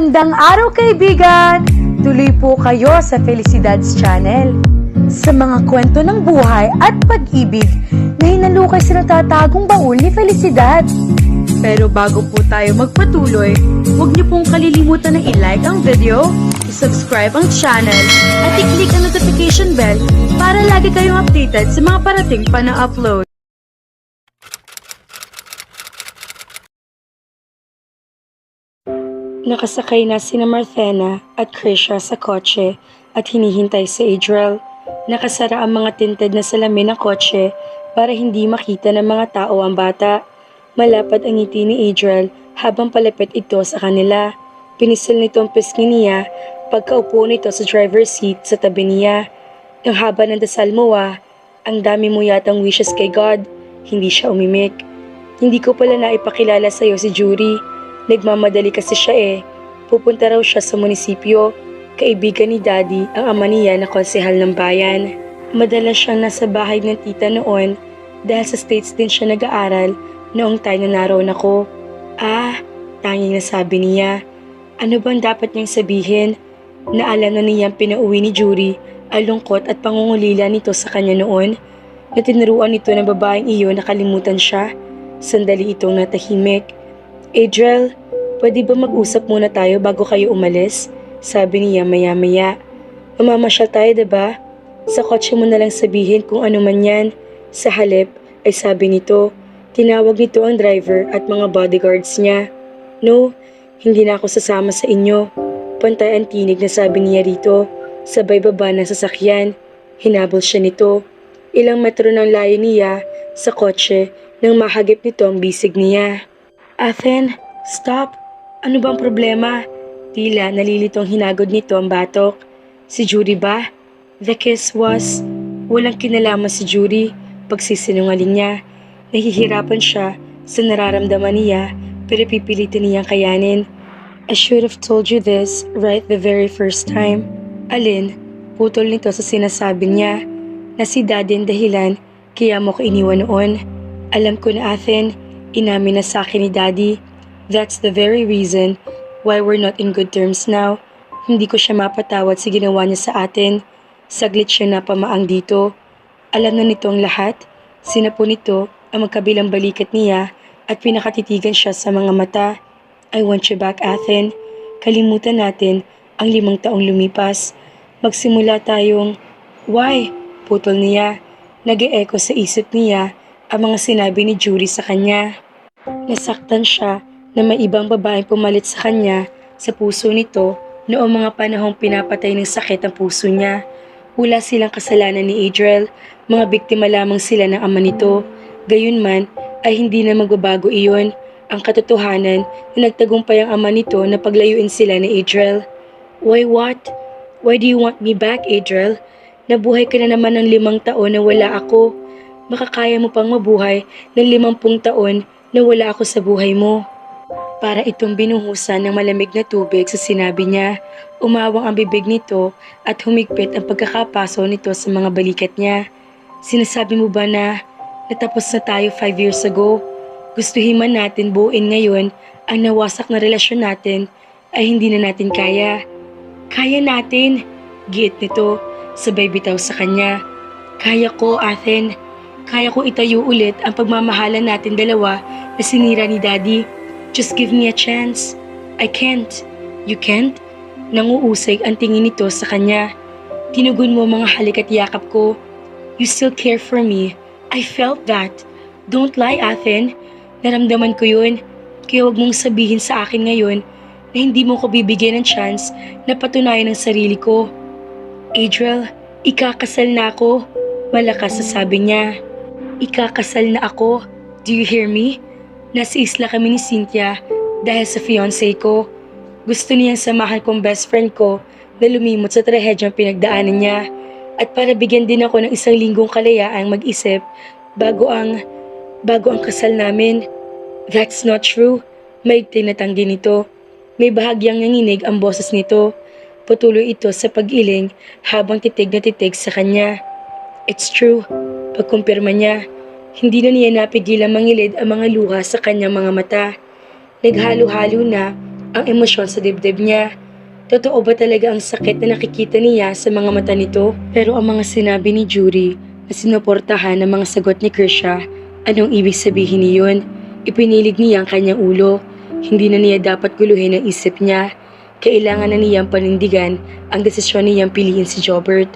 Magandang araw kaibigan! Tuloy po kayo sa Felicidad's Channel. Sa mga kwento ng buhay at pag-ibig na hinalukay sa natatagong baul ni Felicidad. Pero bago po tayo magpatuloy, huwag niyo pong kalilimutan na i-like ang video, i-subscribe ang channel, at i-click ang notification bell para lagi kayong updated sa mga parating pa na upload. Nakasakay na sina Marthena at Krisha sa kotse at hinihintay si Adriel. Nakasara ang mga tinted na salamin ng kotse para hindi makita ng mga tao ang bata. Malapad ang ngiti ni Adriel habang palapit ito sa kanila. Pinisil nito ang pisngi niya pagkaupo nito sa driver's seat sa tabi niya. Ang haba ng dasal mo ang dami mo yatang wishes kay God. Hindi siya umimik. Hindi ko pala naipakilala sa'yo si Jury. Nagmamadali kasi siya Pupunta raw siya sa munisipyo. Kaibigan ni Daddy ang ama niya na konsehal ng bayan. Madalas siyang nasa bahay ng tita noon dahil sa States din siya nag-aaral noong time na naroon ako. Tanging nasabi niya. Ano bang dapat niyang sabihin? Naalala na niyang pinauwi ni Jury ang lungkot at pangungulila nito sa kanya noon. Natinuruan nito ng babaeng iyon na kalimutan siya. Sandali itong natahimik. Adriel, pwede ba mag-usap muna tayo bago kayo umalis? Sabi niya maya-maya. Mamamasyal tayo diba? Sa kotse mo na lang sabihin kung ano man yan. Sa halip ay sabi nito. Tinawag nito ang driver at mga bodyguards niya. No, hindi na ako sasama sa inyo. Pantay ang tinig na sabi niya rito. Sabay baba ng sasakyan. Hinabol siya nito. Ilang metro ng layo niya sa kotse nang mahagip nito ang bisig niya. Athen, stop! Ano bang problema? Tila nalilitong hinagod nito ang batok. Si Jury ba? The kiss was... Walang kinalaman si Jury. Pagsisinungaling niya. Nahihirapan siya sa nararamdaman niya pero pipilitin niyang kayanin. I should have told you this right the very first time. Alin, putol nito sa sinasabi niya na si Daddy ang dahilan kaya mo ko iniwan noon. Alam ko na Athen, inamin na sa akin ni Daddy. That's the very reason why we're not in good terms now. Hindi ko siya mapatawad sa ginawa niya sa atin. Saglit siya napamaang dito. Alam na nito ang lahat. Sinapo nito ang magkabilang balikat niya at pinakatitigan siya sa mga mata. I want you back, Athen. Kalimutan natin ang 5 taong lumipas. Magsimula tayong... Why? Putol niya. Nag-e-echo sa isip niya ang mga sinabi ni Jury sa kanya. Nasaktan siya na may ibang babaeng pumalit sa kanya sa puso nito noong mga panahong pinapatay ng sakit ang puso niya. Wala silang kasalanan ni Adriel, mga biktima lamang sila ng ama nito. Gayunman ay hindi na magbabago iyon. Ang katotohanan na nagtagumpay ang ama nito na paglayuin sila ni Adriel. Why what? Why do you want me back, Adriel? Nabuhay ka na naman ng 5 taon na wala ako. Makakaya mo pang mabuhay ng 50 taon na wala ako sa buhay mo. Para itong binuhusan ng malamig na tubig sa sinabi niya. Umawang ang bibig nito at humigpit ang pagkakapaso nito sa mga balikat niya. Sinasabi mo ba na natapos na tayo 5 years ago? Gustuhin man natin buuin ngayon ang nawasak na relasyon natin ay hindi na natin kaya. Kaya natin, giit nito, sabay bitaw sa kanya. Kaya ko, Athen. Kaya ko itayo ulit ang pagmamahalan natin dalawa na sinira ni Daddy. Just give me a chance. I can't. You can't? Nanguusig ang tingin nito sa kanya. Tinugon mo mga halik at yakap ko. You still care for me. I felt that. Don't lie, Athen. Naramdaman ko yun. Kaya huwag mong sabihin sa akin ngayon na hindi mo ko bibigyan ng chance na patunayan ang sarili ko. Adriel, ikakasal na ako. Malakas na sabi niya. Ikakasal na ako. Do you hear me? Nasa isla kami ni Cynthia dahil sa fiancé ko. Gusto niyang samahan kong best friend ko na lumimot sa trahedyang pinagdaanan niya. At para bigyan din ako ng 1 linggong kalayaang mag-isip bago ang kasal namin. That's not true. Maigting na tanggi nito. May bahagyang nanginig ang boses nito. Patuloy ito sa pag-iling habang titig na titig sa kanya. It's true. Pagkumpirma niya, hindi na niya napigilang mangilid ang mga luha sa kanyang mga mata. Naghalo-halo na ang emosyon sa dibdib niya. Totoo ba talaga ang sakit na nakikita niya sa mga mata nito? Pero ang mga sinabi ni Judy na sinuportahan ng mga sagot ni Krisha, anong ibig sabihin niyon? Ipinilig niya ang kanyang ulo. Hindi na niya dapat guluhin ang isip niya. Kailangan na niyang panindigan ang desisyon niyang piliin si Jobert.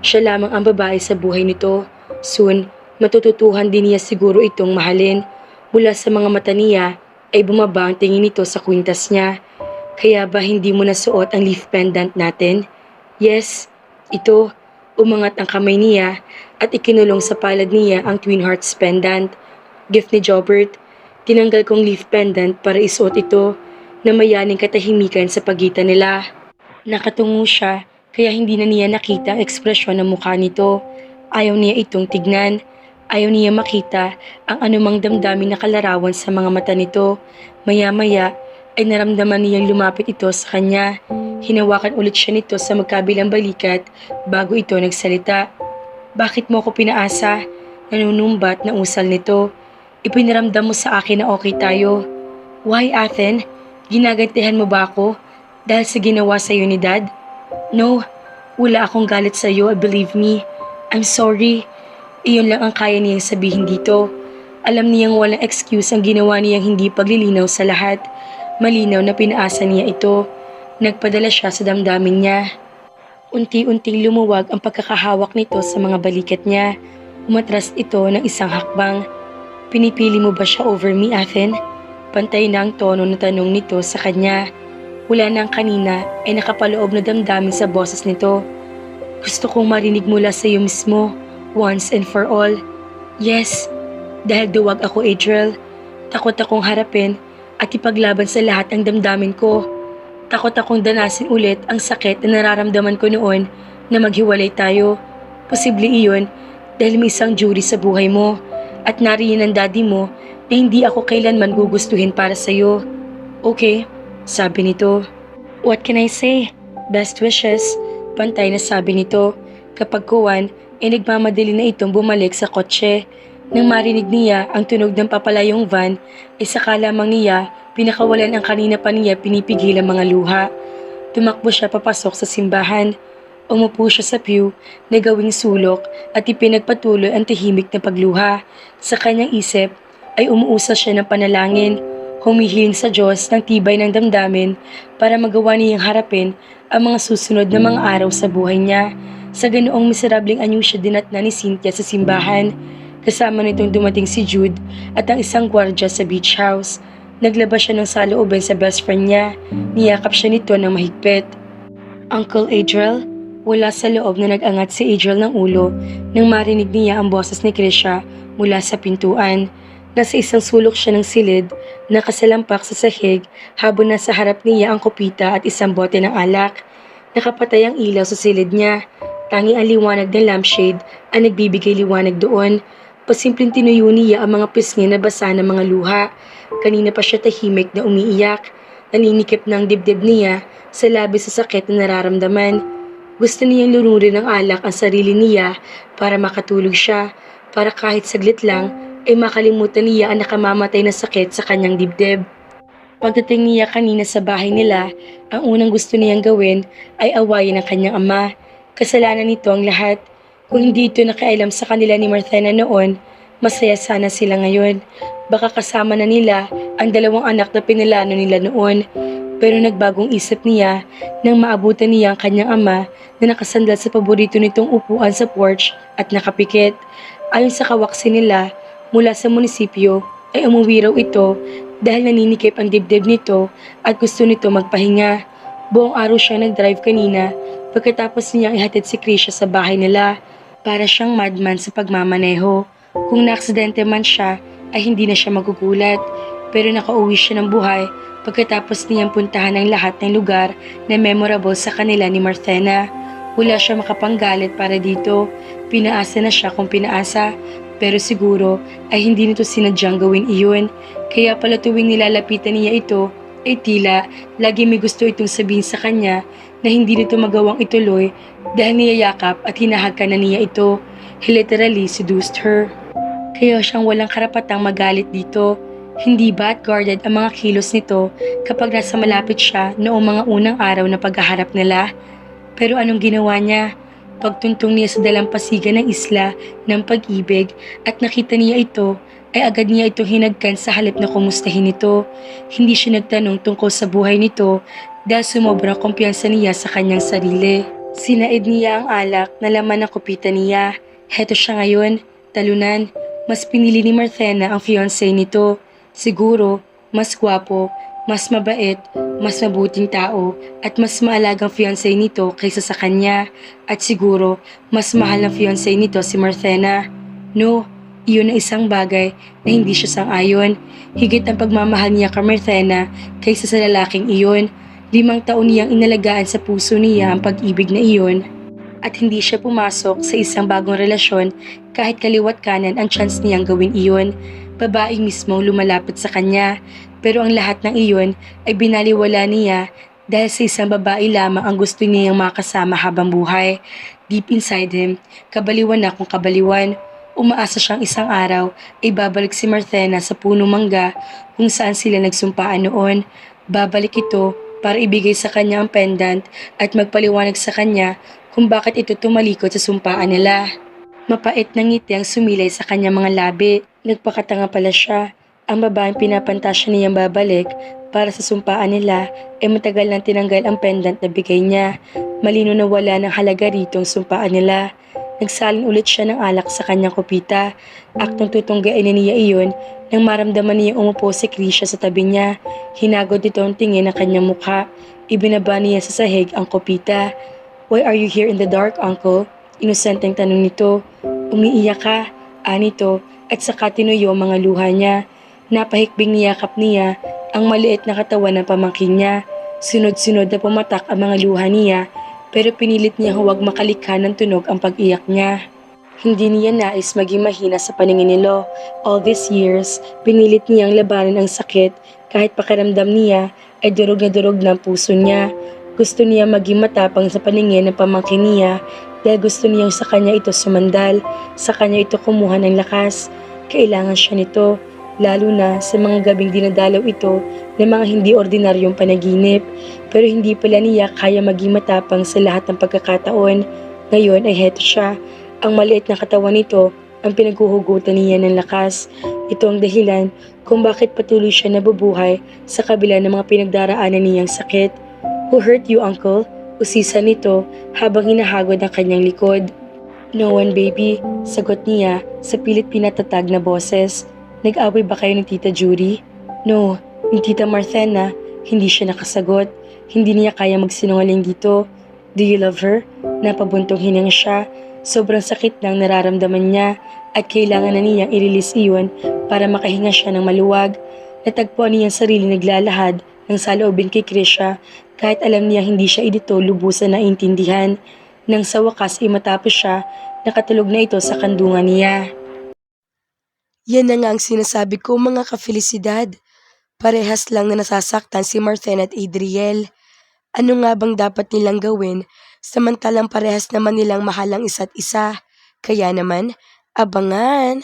Siya lamang ang babae sa buhay nito. Soon, matututuhan din niya siguro itong mahalin. Mula sa mga mata niya ay bumaba ang tingin nito sa kwintas niya. Kaya ba hindi mo nasuot ang leaf pendant natin? Yes, ito. Umangat ang kamay niya at ikinulong sa palad niya ang Twin Hearts pendant. Gift ni Jobert. Tinanggal kong leaf pendant para isuot ito na mayaning katahimikan sa pagitan nila. Nakatungo siya kaya hindi na niya nakita ang ekspresyon ng mukha nito. Ayaw niya itong tignan. Ayaw niya makita ang anumang damdamin na kalarawan sa mga mata nito. Maya-maya ay naramdaman niyang lumapit ito sa kanya. Hinawakan ulit siya nito sa magkabilang balikat bago ito nagsalita. Bakit mo ako pinaasa? Nanunumbat na usal nito. Ipinaramdam mo sa akin na okay tayo. Why, Athen? Ginagantihan mo ba ako dahil sa ginawa sa'yo ni Dad? No, wala akong galit sa'yo, believe me. I'm sorry. Iyon lang ang kaya niyang sabihin dito. Alam niyang walang excuse ang ginawa niyang hindi paglilinaw sa lahat. Malinaw na pinaasa niya ito. Nagpadala siya sa damdamin niya. Unti-unting lumuwag ang pagkakahawak nito sa mga balikat niya. Umatras ito ng isang hakbang. Pinipili mo ba siya over me, Athen? Pantay na ang tono ng tanong nito sa kanya. Wala na ang kanina ay nakapaloob na damdamin sa boses nito. Gusto kong marinig mula sa iyo mismo, once and for all. Yes, dahil duwag ako, Adriel. Takot akong harapin at ipaglaban sa lahat ang damdamin ko. Takot akong danasin ulit ang sakit na nararamdaman ko noon na maghiwalay tayo. Posible iyon dahil may isang Judy sa buhay mo at nariyan ang daddy mo na hindi ako kailanman gugustuhin para sa'yo. Okay, sabi nito. What can I say? Best wishes, pantay na sabi nito. Kapag kuwan, ay nagmamadali na itong bumalik sa kotse. Nang marinig niya ang tunog ng papalayong van, ay saka lamang niya pinakawalan ang kanina pa niya pinipigil ang mga luha. Tumakbo siya papasok sa simbahan. Umupo siya sa pew na gawing sulok at ipinagpatuloy ang tahimik na pagluha. Sa kanyang isip ay umuusad siya ng panalangin, humihiling sa Diyos ng tibay ng damdamin para magawa niyang harapin ang mga susunod na mga araw sa buhay niya. Sa ganoong miserableng anyo siya dinatna ni Cynthia sa simbahan. Kasama nitong dumating si Jude at ang isang gwardya sa beach house. Naglabas siya ng salooban sa best friend niya. Niyakap siya nito ng mahigpit. Uncle Adriel? Wala sa loob na nag-angat si Adriel ng ulo nang marinig niya ang boses ni Krisha mula sa pintuan. Nasa isang sulok siya ng silid, nakasalampak sa sahig habang nasa harap niya ang kopita at isang bote ng alak. Nakapatay ang ilaw sa silid niya. Tanging ang liwanag ng lampshade ang nagbibigay liwanag doon. Pasimpleng tinuyo niya ang mga pisngi na basa ng mga luha. Kanina pa siya tahimik na umiiyak. Naninikip ng dibdib niya sa labis sa sakit na nararamdaman. Gusto niyang lunurin ng alak ang sarili niya para makatulog siya, para kahit saglit lang ay makalimutan niya ang nakamamatay na sakit sa kanyang dibdib. Pagdating niya kanina sa bahay nila, ang unang gusto niyang gawin ay awayin ang kanyang ama. Kasalanan nito ang lahat. Kung hindi ito nakailam sa kanila ni Marthena noon, masaya sana sila ngayon. Baka kasama na nila ang dalawang anak na pinalano nila noon. Pero nagbagong isip niya nang maabutan niya ang kanyang ama na nakasandal sa paborito nitong upuan sa porch at nakapikit. Ayon sa kawaksi nila, mula sa munisipyo ay umuwi raw ito dahil naninikip ang dibdib nito at gusto nito magpahinga. Buong araw siya nag-drive kanina pagkatapos niyang ihatid si Krisha sa bahay nila. Para siyang madman sa pagmamaneho. Kung naaksidente man siya ay hindi na siya magugulat. Pero nakauwi siya ng buhay pagkatapos niyang puntahan ang lahat ng lugar na memorable sa kanila ni Marthena. Wala siya makapanggalit para dito. Pinaasa na siya kung pinaasa. Pero siguro ay hindi nito sinadyang gawin iyon. Kaya pala tuwing nilalapitan niya ito, ay tila lagi may gusto itong sabihin sa kanya na hindi nito magawang ituloy dahil niyayakap at hinahagkan na niya ito. He literally seduced her. Kaya siyang walang karapatang magalit dito. Hindi ba at guarded ang mga kilos nito kapag nasa malapit siya noong mga unang araw na paghaharap nila? Pero anong ginawa niya? Pagtuntong niya sa dalampasigan ng isla ng pag-ibig at nakita niya ito, ay agad niya itong hinagkan sa halip na kumustahin ito. Hindi siya nagtanong tungkol sa buhay nito dahil sumobra kumpiyansa niya sa kanyang sarili. Sinaid niya ang alak na laman ng kupita niya. Heto siya ngayon, talunan. Mas pinili ni Marthena ang fiancé nito. Siguro, mas gwapo, mas mabait, mas mabuting tao, at mas maalagang fiancé nito kaysa sa kanya. At siguro, mas mahal ng fiancé nito si Marthena. No, iyon ang isang bagay na hindi siya sang-ayon. Higit ang pagmamahal niya kay Marthena kaysa sa lalaking iyon. 5 taon niyang inalagaan sa puso niya ang pag-ibig na iyon at hindi siya pumasok sa isang bagong relasyon kahit kaliwat kanan ang chance niyang gawin iyon. Babaeng mismo lumalapit sa kanya, pero ang lahat ng iyon ay binaliwala niya dahil sa isang babae lamang ang gusto niyang makasama habang buhay. Deep inside him, kabaliwan na kung kabaliwan. Umaasa siyang isang araw ay babalik si Marthena sa punong mangga kung saan sila nagsumpaan noon. Babalik ito para ibigay sa kanya ang pendant at magpaliwanag sa kanya kung bakit ito tumalikod sa sumpaan nila. Mapait na ngiti ang sumilay sa kanyang mga labi. Nagpakatanga pala siya. Ang babaeng pinapantasya niyang babalik para sa sumpaan nila ay matagal nang tinanggal ang pendant na bigay niya. Malino na wala ng halaga rito ang sumpaan nila. Nagsalin ulit siya ng alak sa kanyang kupita. Aktong tutunggain na niya iyon nang maramdaman niya umupo si Krisha sa tabi niya. Hinagod ito ang tingin ng kanyang mukha. Ibinaba niya sa sahig ang kupita. "Why are you here in the dark, uncle?" Inosenteng tanong nito. Umiiyak ka, anito, at saka tinuyo ang mga luha niya. Napahikbing niyakap niya ang maliit na katawan ng pamangkin niya. Sunod-sunod na pumatak ang mga luha niya, pero pinilit niya huwag makalikha ng tunog ang pag-iyak niya. Hindi niya nais maging mahina sa paningin ni Lo. All these years, pinilit niyang labanan ang sakit kahit pakiramdam niya ay durog na durog ng puso niya. Gusto niya maging matapang sa paningin ng pamangkin niya dahil gusto niyang sa kanya ito sumandal, sa kanya ito kumuha ng lakas. Kailangan siya nito, lalo na sa mga gabing dinadalaw ito ng mga hindi ordinaryong panaginip. Pero hindi pala niya kaya maging matapang sa lahat ng pagkakataon. Ngayon ay heto siya. Ang maliit na katawan nito ang pinaghuhugutan niya ng lakas. Ito ang dahilan kung bakit patuloy siya nabubuhay sa kabila ng mga pinagdaraanan niyang sakit. "Who hurt you, uncle?" Usisa nito habang hinahagod ang kanyang likod. "No one, baby," sagot niya sa pilit pinatatag na boses. "Nag-away ba kayo ni Tita Judy?" "No." Ni Tita Marthena, hindi siya nakasagot. Hindi niya kaya magsinungaling dito. "Do you love her?" Napabuntong hininga siya. Sobrang sakit ng nararamdaman niya at kailangan na niyang i-release iyon para makahinga siya ng maluwag. Natagpuan niya ang sarili naglalahad ng saloobin kay Krisha kahit alam niya hindi siya dito lubusan na intindihan. Nang sa wakas ay matapos siya, nakatulog na ito sa kandungan niya. Yan na nga ang sinasabi ko mga kafelisidad. Parehas lang na nasasaktan si Marthen at Adriel. Ano nga bang dapat nilang gawin samantalang parehas naman nilang mahal ang isa't isa? Kaya naman, abangan!